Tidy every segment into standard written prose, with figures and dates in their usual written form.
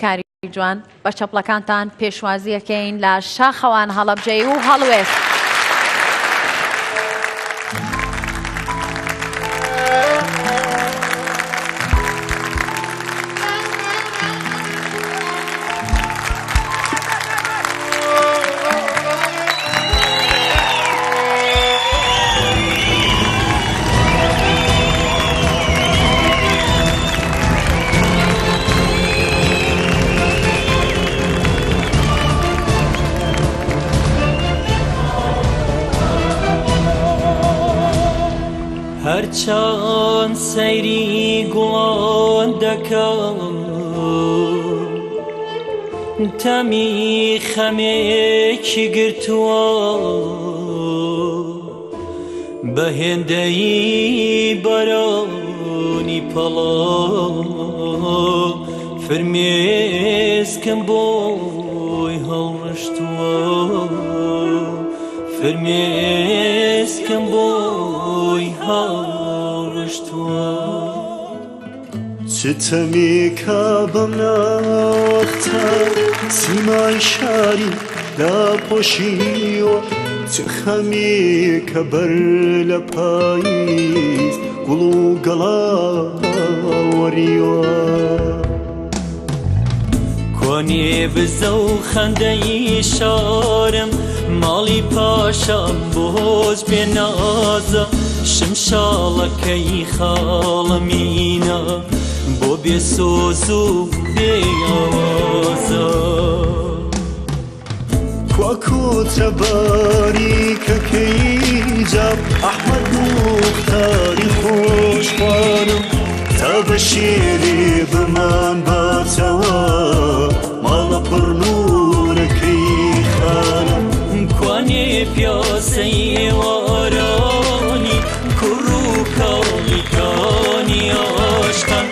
کاری جوان بە چەپڵەکانتان پێشوازیەکەین لە شاخەوان هەڵەبجەی و هەڵوێست. هەرچەند سەیری گوڵان دەکەم تەمی خەمێکی گرتووە بە هێندەی بەرانی پەڵا فرمێسکم بۆی هەڵڕشتووە فرمێسکم بۆی هەڵڕشتووە چتەمێکە بەم ناوەختە سیمای شاری داپۆشیوە چ خەمێکە بەر لە پاییز گوڵ و گەڵاوەریوە کۆنێ بزە و خەندەی شارم ماڵی پاشام بۆز بێنازە شمشاڵەکەی خاڵەمینە بۆ بێسۆز و بێیاوازە کوا کۆترە باریکەکەی جاب ئەحمەد موختاری خۆشخوارم تا بە شێرێ بمان باتەوە ماڵە پڕنورەکەی خانم کوانێ پیاسەی ئێوارانی کوڕ و کاڵیکانی ئاشتان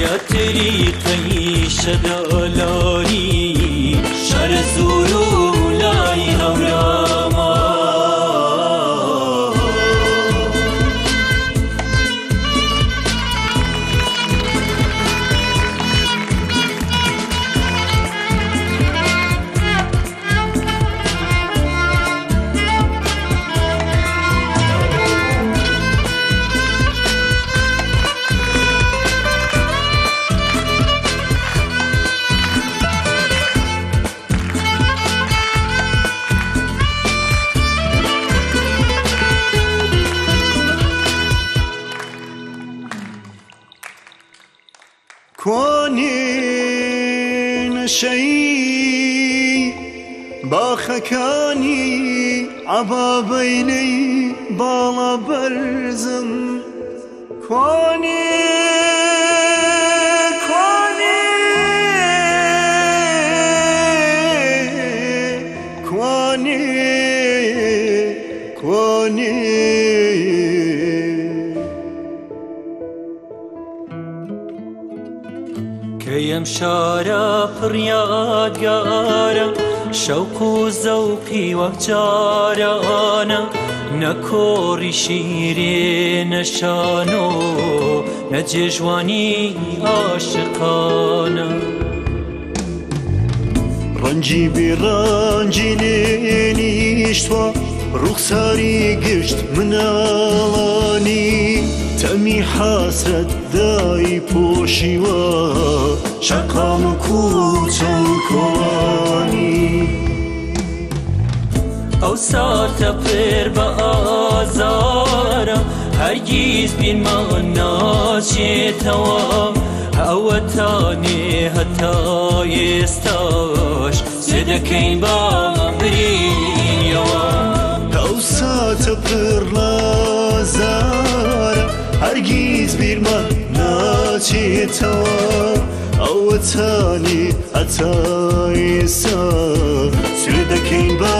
یا تریقەی شەدەلاری شەر زور و لای هەوراما کوانێ نەشەی باخەکانی عەبابەینەی باڵا بەرزم کوانێ کوانێ کوانێ کوانێ کەیم شارە پڕیادگارە شەوق و زەوقی وەک جارانە نەکۆڕی شیرێ نەشانۆ نەجێژوانی عاشقانە ڕەنجی بێڕەنجی لێنیشتوە ڕوخساری گشت مناڵانی تەمی حەسرەت دای پۆشیوە شەقام و کوچە و کۆڵانی ئەو ساتە پێر بە ئازارە هەرگیز بیرمان ناچێتەوە ئەوەتانێ هەتا ئێستاش سێ دەکەین با برینیەوە ئەو ساتە پڕ لازارە هەرگیز بیرمان ناچێتەوە ئەوەتانی هەتا ئێستا سێ دەکەین با